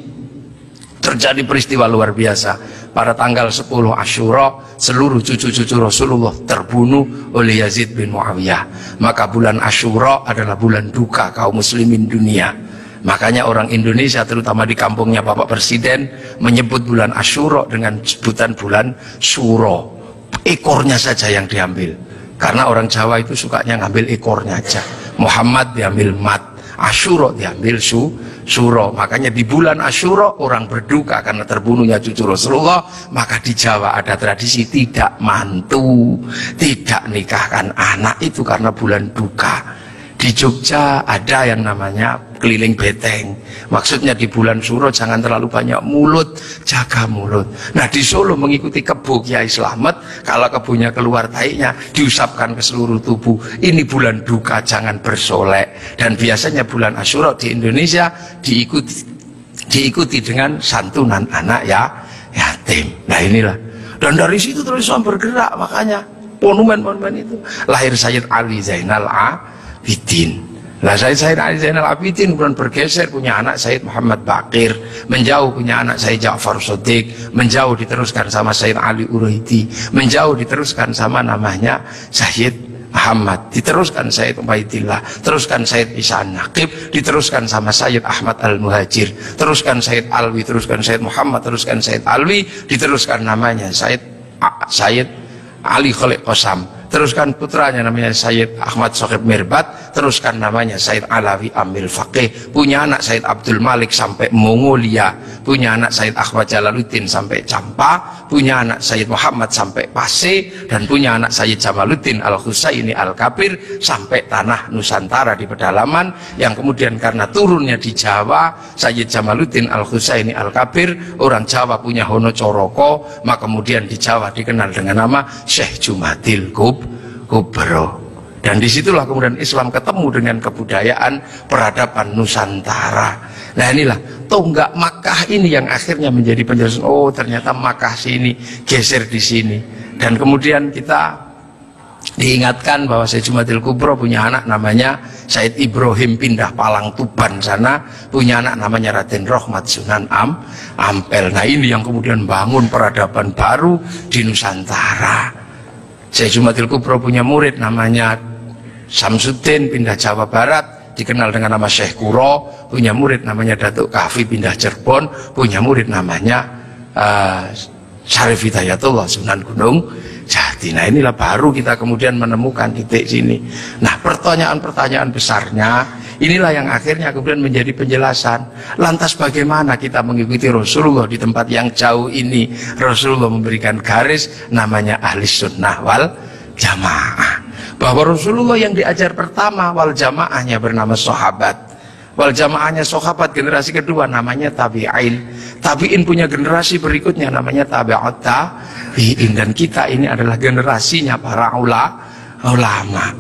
terjadi peristiwa luar biasa. Pada tanggal 10 Asyura, seluruh cucu-cucu Rasulullah terbunuh oleh Yazid bin Muawiyah. Maka bulan Asyura adalah bulan duka kaum muslimin dunia. Makanya orang Indonesia, terutama di kampungnya Bapak Presiden, menyebut bulan Asyura dengan sebutan bulan Suro. Ekornya saja yang diambil, karena orang Jawa itu sukanya ngambil ekornya aja. Muhammad diambil mat, Asyura diambil suro. Makanya di bulan Asyura orang berduka karena terbunuhnya cucu Rasulullah. Maka di Jawa ada tradisi tidak mantu, tidak nikahkan anak, itu karena bulan duka. Di Jogja ada yang namanya keliling beteng. Maksudnya di bulan Suro jangan terlalu banyak mulut, jaga mulut. Nah di Solo mengikuti kebu Kiai Slamet, kalau kebunya keluar tainya diusapkan ke seluruh tubuh. Ini bulan duka, jangan bersolek. Dan biasanya bulan Asyura di Indonesia diikuti dengan santunan anak yatim. Nah inilah. Dan dari situ terus Islam bergerak. Makanya monumen-monumen itu. Lahir Sayyid Ali Zainal Abidin. Nah Sayyid Ali Zainal Abidin kemudian bergeser, punya anak Sayyid Muhammad Baqir, menjauh punya anak Sayyid Ja'far Shadiq, menjauh diteruskan sama Sayyid Ali Uraidi, menjauh diteruskan sama namanya Sayyid Muhammad, diteruskan Sayyid Ubaidillah, teruskan Sayyid Isa Naqib, diteruskan sama Sayyid Ahmad Al-Muhajir, teruskan Sayyid Alwi, teruskan Sayyid Muhammad, teruskan Sayyid Alwi, diteruskan namanya Sayyid Ali Khalid Qasam, teruskan putranya namanya Sayyid Ahmad Sohib Mirbat, teruskan namanya Sayyid Alawi Amil Faqih, punya anak Sayyid Abdul Malik sampai Mongolia, punya anak Sayyid Ahmad Jalaluddin sampai Campa, punya anak Sayyid Muhammad sampai Pase, dan punya anak Sayyid Jamaluddin Al-Husaini Al-Kabir sampai tanah Nusantara di pedalaman, yang kemudian karena turunnya di Jawa, Sayyid Jamaluddin Al-Husaini Al-Kabir, orang Jawa punya Hono Coroko, maka kemudian di Jawa dikenal dengan nama Syekh Jumadil Kubro. Dan disitulah kemudian Islam ketemu dengan kebudayaan peradaban Nusantara. Nah inilah tonggak Makkah ini yang akhirnya menjadi penjelasan, oh ternyata Makkah sini, geser di sini. Dan kemudian kita diingatkan bahwa Syekh Jumadil Kubro punya anak namanya Said Ibrahim, pindah Palang Tuban sana, punya anak namanya Raden Rohmat Sunan Ampel. Nah ini yang kemudian bangun peradaban baru di Nusantara. Syekh Jumadil Kubro punya murid namanya Samsuddin, pindah Jawa Barat, dikenal dengan nama Syekh Kuro, punya murid namanya Datuk Kahfi, pindah Cirebon, punya murid namanya Syarif Hidayatullah Sunan Gunung Jati. Nah inilah baru kita kemudian menemukan titik sini. Nah pertanyaan-pertanyaan besarnya inilah yang akhirnya kemudian menjadi penjelasan. Lantas bagaimana kita mengikuti Rasulullah di tempat yang jauh ini? Rasulullah memberikan garis namanya ahli sunnah wal jamaah, bahwa Rasulullah yang diajar pertama wal jamaahnya bernama sahabat. Wal jamaahnya sahabat generasi kedua namanya tabi'in. Tabi'in punya generasi berikutnya namanya tabi'ut tabi'in. Dan kita ini adalah generasinya para ulama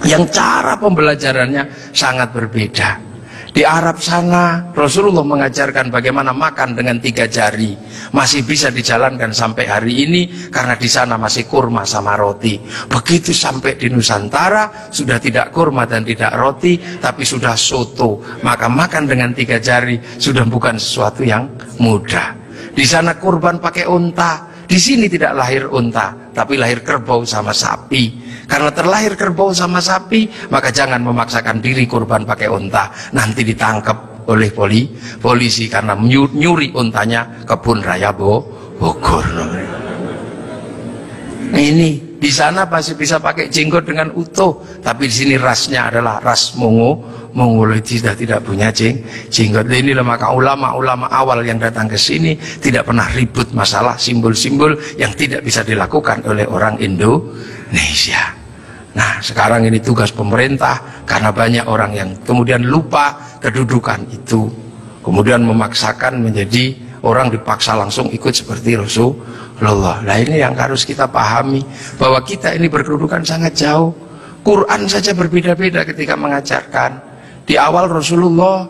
yang cara pembelajarannya sangat berbeda. Di Arab sana Rasulullah mengajarkan bagaimana makan dengan 3 jari. Masih bisa dijalankan sampai hari ini karena di sana masih kurma sama roti. Begitu sampai di Nusantara sudah tidak kurma dan tidak roti, tapi sudah soto. Maka makan dengan 3 jari sudah bukan sesuatu yang mudah. Di sana kurban pakai unta. Di sini tidak lahir unta, tapi lahir kerbau sama sapi. Karena terlahir kerbau sama sapi, maka jangan memaksakan diri kurban pakai unta. Nanti ditangkap oleh polisi karena nyuri untanya Kebun Raya Bogor. Nah, ini di sana masih bisa pakai jenggot dengan utuh, tapi di sini rasnya adalah ras Mongol sudah tidak punya jenggot. Inilah maka ulama-ulama awal yang datang ke sini tidak pernah ribut masalah simbol-simbol yang tidak bisa dilakukan oleh orang Indonesia. Nah, sekarang ini tugas pemerintah karena banyak orang yang kemudian lupa kedudukan itu, kemudian memaksakan menjadi orang dipaksa langsung ikut seperti Rasulullah. Nah, ini yang harus kita pahami, bahwa kita ini berkedudukan sangat jauh. Quran saja berbeda-beda ketika mengajarkan. Di awal Rasulullah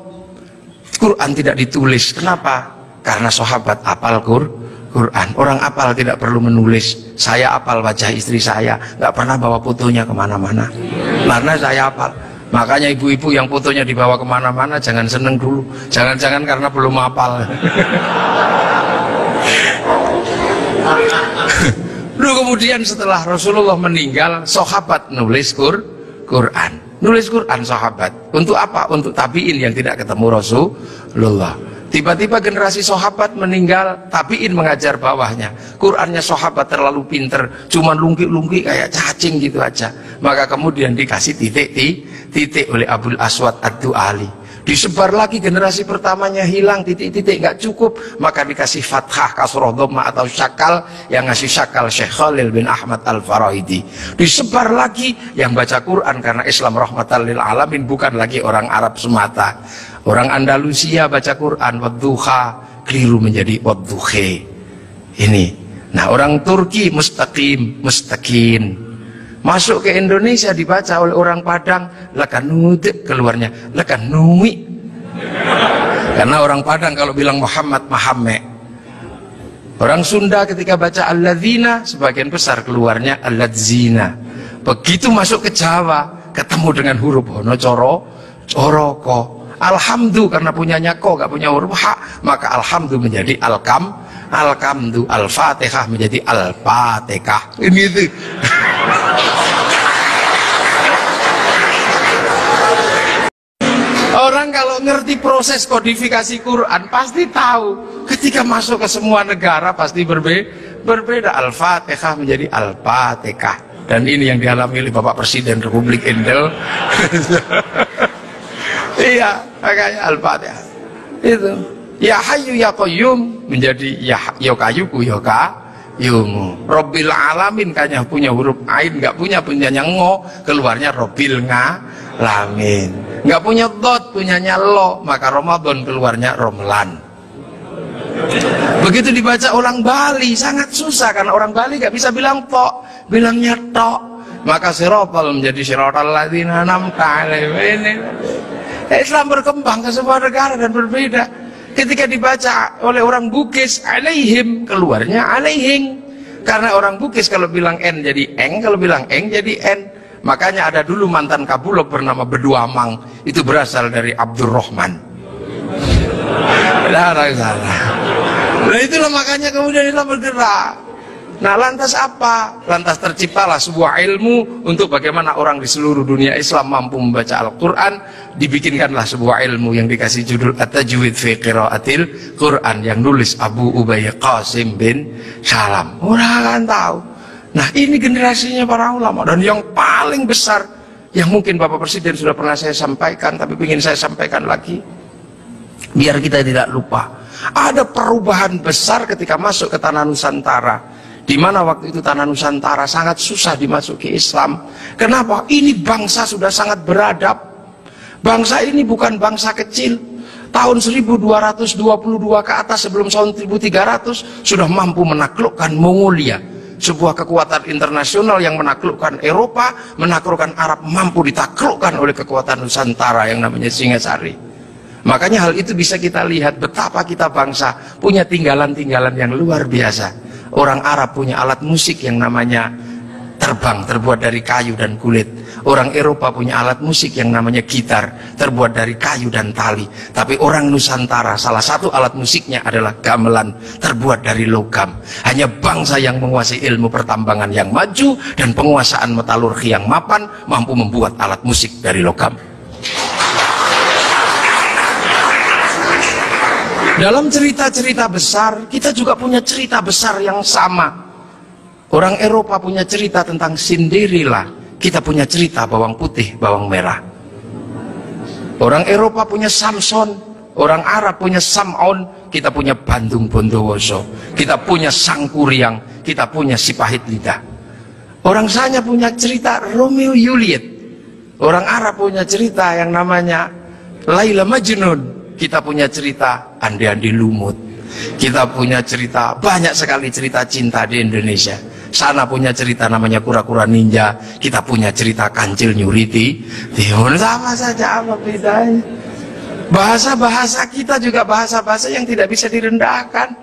Quran tidak ditulis. Kenapa? Karena sahabat apal Quran. Orang apal tidak perlu menulis. Saya apal wajah istri saya, nggak pernah bawa fotonya kemana-mana karena saya apal. Makanya ibu-ibu yang fotonya dibawa kemana-mana jangan seneng dulu. Jangan-jangan karena belum apal. Lalu kemudian setelah Rasulullah meninggal, sahabat nulis Quran. Nulis Quran sahabat. Untuk apa? Untuk tabi'in yang tidak ketemu Rasulullah. Tiba-tiba generasi sahabat meninggal, tabi'in mengajar bawahnya. Qurannya sahabat terlalu pinter, cuman lungki-lungki kayak cacing gitu aja. Maka kemudian dikasih titik oleh Abul Aswad Ad-Du'ali. Disebar lagi, generasi pertamanya hilang, titik-titik nggak cukup, maka dikasih fathah, kasroh, dhamma atau syakal. Yang ngasih syakal Syekh Khalil bin Ahmad Al-Farahidi. Disebar lagi, yang baca Quran karena Islam rahmatan lil alamin bukan lagi orang Arab semata. Orang Andalusia baca Quran wadduha, keliru menjadi wadduhe. Ini. Nah, orang Turki mustaqim, mustaqin. Masuk ke Indonesia dibaca oleh orang Padang lakanud, keluarnya lakanui. Karena orang Padang kalau bilang Muhammad Mahamme. Orang Sunda ketika baca alladzina sebagian besar keluarnya alladzina. Begitu masuk ke Jawa ketemu dengan huruf hono coroko. Alhamdu karena punyanya ko gak punya huruf ha, maka alhamdu menjadi alkamdu, al-fatihah menjadi al-fatihah. Ini itu. Orang kalau ngerti proses kodifikasi Quran pasti tahu. Ketika masuk ke semua negara pasti berbeda. Al-Fatihah menjadi Al-Fatihah. Dan ini yang dialami oleh Bapak Presiden Republik Indonesia. Iya, makanya Al-Fatihah. Itu. Ya Hayyu Ya Qayyum menjadi Ya Kayyuku Ya Qayyum. Rabbil Alamin kayaknya punya huruf ain, nggak punyanya ngo, keluarnya Rabbil Alamin. Nggak punya dot, punyanya lo, maka Ramadan keluarnya Romlan. Begitu dibaca orang Bali sangat susah karena orang Bali nggak bisa bilang tok, bilangnya tok. Maka sirotol menjadi sirotol ladzina an'amta alaihim. Islam berkembang ke semua negara dan berbeda. Ketika dibaca oleh orang Bugis alaihim, keluarnya alaihing. Karena orang Bugis kalau bilang n jadi eng, kalau bilang eng jadi n. Makanya ada dulu mantan Kabulok bernama Beduamang, itu berasal dari Abdurrahman. Nah itulah makanya kemudian Islam bergerak. Nah lantas apa? Lantas terciptalah sebuah ilmu untuk bagaimana orang di seluruh dunia Islam mampu membaca Al-Quran. Dibikinkanlah sebuah ilmu yang dikasih judul At-Tajwid fi Qiraatil Quran, yang nulis Abu Ubay Qasim bin Salam. Orang akan tahu. Nah ini generasinya para ulama, dan yang paling besar yang mungkin Bapak Presiden sudah pernah saya sampaikan, tapi ingin saya sampaikan lagi biar kita tidak lupa. Ada perubahan besar ketika masuk ke tanah Nusantara, di mana waktu itu tanah Nusantara sangat susah dimasuki Islam. Kenapa? Ini bangsa sudah sangat beradab, Bangsa ini bukan bangsa kecil. Tahun 1222 ke atas sebelum tahun 1300 sudah mampu menaklukkan Mongolia, sebuah kekuatan internasional yang menaklukkan Eropa, menaklukkan Arab, mampu ditaklukkan oleh kekuatan Nusantara yang namanya Singasari. Makanya hal itu bisa kita lihat betapa kita bangsa punya tinggalan-tinggalan yang luar biasa. Orang Arab punya alat musik yang namanya terbang, terbuat dari kayu dan kulit. Orang Eropa punya alat musik yang namanya gitar, terbuat dari kayu dan tali. Tapi orang Nusantara, salah satu alat musiknya adalah gamelan, terbuat dari logam. Hanya bangsa yang menguasai ilmu pertambangan yang maju dan penguasaan metalurgi yang mapan mampu membuat alat musik dari logam. Dalam cerita-cerita besar, kita juga punya cerita besar yang sama. Orang Eropa punya cerita tentang Cinderella, kita punya cerita bawang putih, bawang merah. Orang Eropa punya Samson, orang Arab punya Sam'on, kita punya Bandung Bondowoso, kita punya Sangkuriang, kita punya si pahit lidah. Orang Sanya punya cerita Romeo Juliet, orang Arab punya cerita yang namanya Laila Majnun, kita punya cerita Andi-Andi Lumut, kita punya cerita, banyak sekali cerita cinta di Indonesia. Sana punya cerita namanya Kura-Kura Ninja, kita punya cerita Kancil Nyuriti. Timur sama saja, apa bedanya? Bahasa-bahasa kita juga bahasa-bahasa yang tidak bisa direndahkan.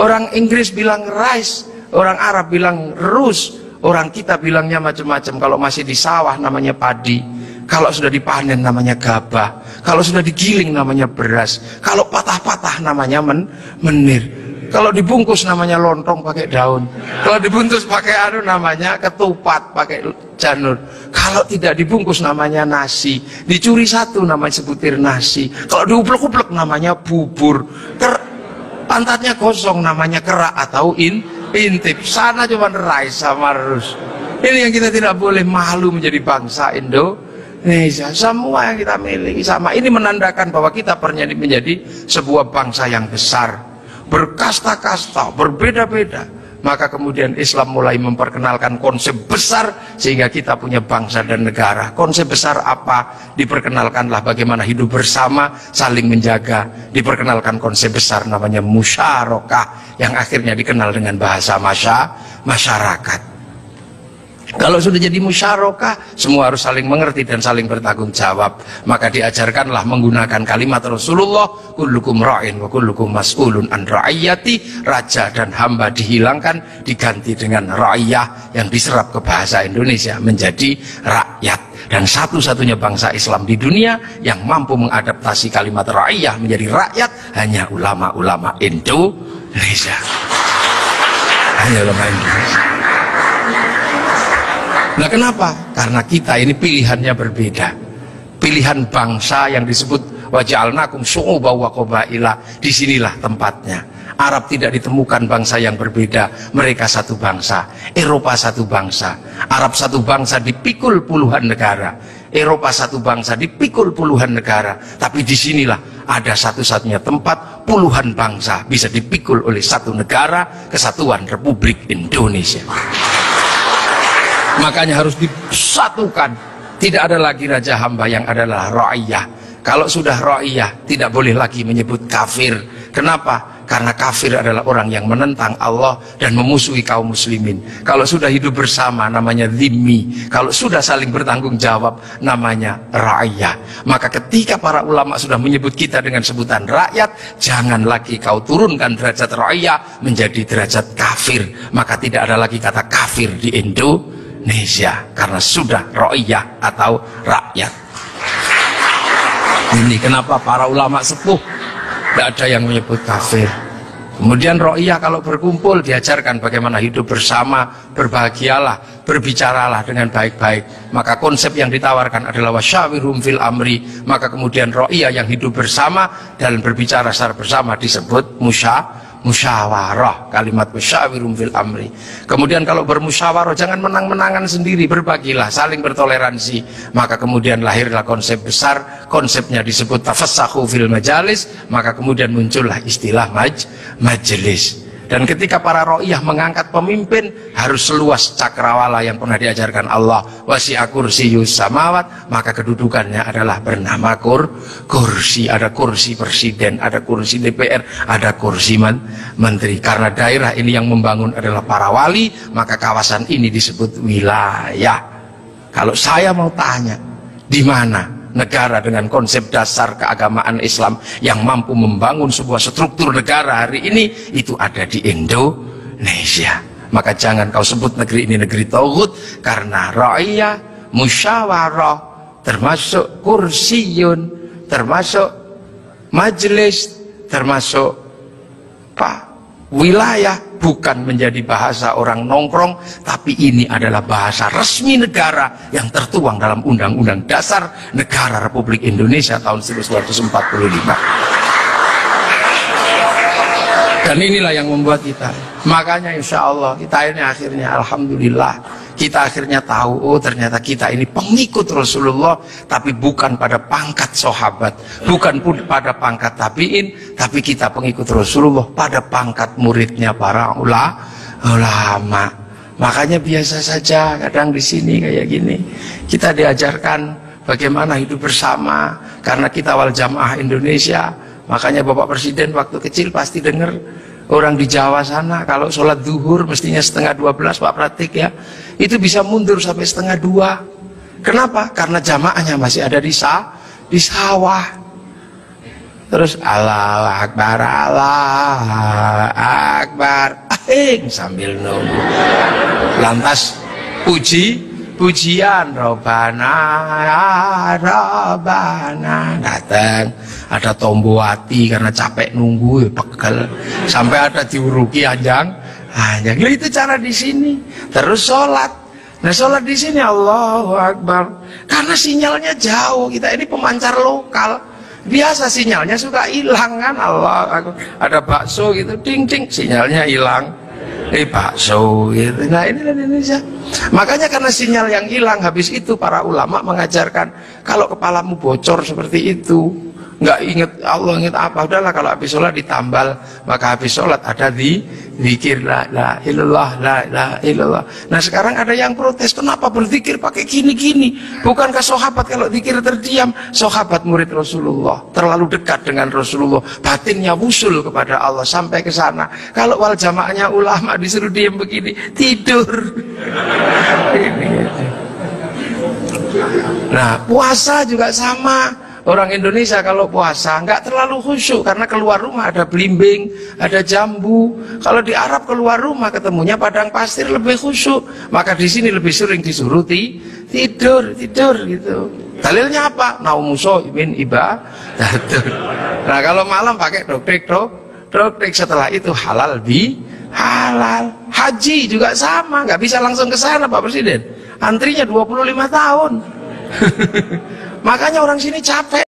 Orang Inggris bilang rice, orang Arab bilang rus, orang kita bilangnya macam-macam. Kalau masih di sawah namanya padi, kalau sudah dipanen namanya gabah, kalau sudah digiling namanya beras, kalau patah-patah namanya menir. Kalau dibungkus namanya lontong pakai daun, kalau dibungkus pakai namanya ketupat pakai janur, kalau tidak dibungkus namanya nasi, dicuri satu namanya sebutir nasi, kalau diuplek-uplek namanya bubur, pantatnya kosong namanya kerak atau intip. Sana cuma rice sama rus. Ini yang kita tidak boleh malu menjadi bangsa Indonesia. Semua yang kita miliki sama. Ini menandakan bahwa kita menjadi sebuah bangsa yang besar, berkasta-kasta, berbeda-beda. Maka kemudian Islam mulai memperkenalkan konsep besar sehingga kita punya bangsa dan negara. Konsep besar apa? Diperkenalkanlah bagaimana hidup bersama, saling menjaga. Diperkenalkan konsep besar namanya musyarakah, yang akhirnya dikenal dengan bahasa masyarakat. Kalau sudah jadi musyarakah, semua harus saling mengerti dan saling bertanggung jawab. Maka diajarkanlah menggunakan kalimat Rasulullah, kullukum ra'in wa kullukum mas'ulun an ra'iyati. Raja dan hamba dihilangkan, diganti dengan ra'iyah yang diserap ke bahasa Indonesia menjadi rakyat. Dan satu-satunya bangsa Islam di dunia yang mampu mengadaptasi kalimat ra'iyah menjadi rakyat hanya ulama-ulama Indonesia. Hanya ulama Indonesia. Nah, kenapa? Karena kita ini pilihannya berbeda. Pilihan bangsa yang disebut waja'alnakum syu'uban wa qabaila, disinilah tempatnya. Arab tidak ditemukan bangsa yang berbeda, mereka satu bangsa. Eropa satu bangsa, Arab satu bangsa dipikul puluhan negara. Eropa satu bangsa dipikul puluhan negara. Tapi disinilah ada satu-satunya tempat puluhan bangsa bisa dipikul oleh satu negara, Kesatuan Republik Indonesia. Makanya harus disatukan. Tidak ada lagi raja hamba, yang adalah ra'iyah. Kalau sudah ra'iyah, tidak boleh lagi menyebut kafir. Kenapa? Karena kafir adalah orang yang menentang Allah dan memusuhi kaum muslimin. Kalau sudah hidup bersama namanya dhimmi. Kalau sudah saling bertanggung jawab namanya ra'iyah. Maka ketika para ulama sudah menyebut kita dengan sebutan rakyat, jangan lagi kau turunkan derajat ra'iyah menjadi derajat kafir. Maka tidak ada lagi kata kafir di Indonesia, karena sudah ra'iyah atau rakyat. Ini kenapa para ulama sepuh tidak ada yang menyebut kafir. Kemudian ra'iyah kalau berkumpul diajarkan bagaimana hidup bersama, berbahagialah, berbicaralah dengan baik-baik. Maka konsep yang ditawarkan adalah wasyawirhum fil amri. Maka kemudian ra'iyah yang hidup bersama dan berbicara secara bersama disebut musyawarah, kalimat musyawirum fil amri. Kemudian kalau bermusyawarah jangan menang-menangan sendiri, berbagilah, saling bertoleransi. Maka kemudian lahirlah konsep besar, konsepnya disebut tafassahu fil majalis. Maka kemudian muncullah istilah majelis. Dan ketika para ro'iyah mengangkat pemimpin, harus seluas cakrawala yang pernah diajarkan Allah, wasi'a kursiyus samawat, maka kedudukannya adalah bernama kursi. Ada kursi presiden, ada kursi DPR, ada kursi menteri. Karena daerah ini yang membangun adalah para wali, maka kawasan ini disebut wilayah. Kalau saya mau tanya, di mana negara dengan konsep dasar keagamaan Islam yang mampu membangun sebuah struktur negara hari ini, itu ada di Indonesia. Maka jangan kau sebut negeri ini negeri tauhid, karena ra'iyah, musyawarah, termasuk kursiyun, termasuk majelis, termasuk wilayah, bukan menjadi bahasa orang nongkrong, tapi ini adalah bahasa resmi negara yang tertuang dalam Undang-Undang Dasar Negara Republik Indonesia tahun 1945. Dan inilah yang membuat kita, makanya insya Allah kita ini akhirnya alhamdulillah, kita akhirnya tahu, oh ternyata kita ini pengikut Rasulullah, tapi bukan pada pangkat sahabat, bukan pun pada pangkat tabi'in, tapi kita pengikut Rasulullah pada pangkat muridnya para ulama. Makanya biasa saja kadang di sini kayak gini, kita diajarkan bagaimana hidup bersama, karena kita wal jamaah Indonesia. Makanya Bapak Presiden waktu kecil pasti dengar orang di Jawa sana kalau sholat duhur mestinya 11:30, Pak Pratik ya, itu bisa mundur sampai 1:30. Kenapa? Karena jamaahnya masih ada di sawah. Terus Allahu Akbar, Allahu Akbar, sambil nunggu. Lantas pujian Robana datang, ada Tombowati karena capek nunggu, pegel, sampai ada diuruki anjang. Itu cara di sini. Terus sholat. Nah sholat di sini Allahu Akbar, karena sinyalnya jauh, kita ini pemancar lokal, biasa sinyalnya suka hilang kan. Allah Akbar, ada bakso gitu, ding ding, sinyalnya hilang. Bakso gitu. Nah inilah Indonesia. Makanya karena sinyal yang hilang, habis itu para ulama mengajarkan, kalau kepalamu bocor seperti itu, nggak inget Allah, inget apa, udahlah kalau habis sholat ditambal, maka habis sholat ada di zikir la ilallah, la ilallah. Nah sekarang ada yang protes, kenapa berzikir pakai gini-gini? Bukankah sahabat kalau zikir terdiam? Sahabat murid Rasulullah, terlalu dekat dengan Rasulullah, batinnya wusul kepada Allah sampai ke sana. Kalau wal jamaahnya ulama disuruh diam begini, tidur. Nah puasa juga sama. Orang Indonesia kalau puasa nggak terlalu khusyuk karena keluar rumah ada belimbing, ada jambu. Kalau di Arab keluar rumah ketemunya padang pasir, lebih khusyuk. Maka di sini lebih sering disuruh tidur gitu. Dalilnya apa? Naumuso min ibadah. Nah kalau malam pakai doktek setelah itu halal halal. Haji juga sama, nggak bisa langsung ke sana Pak Presiden. Antrinya 25 tahun. Makanya orang sini capek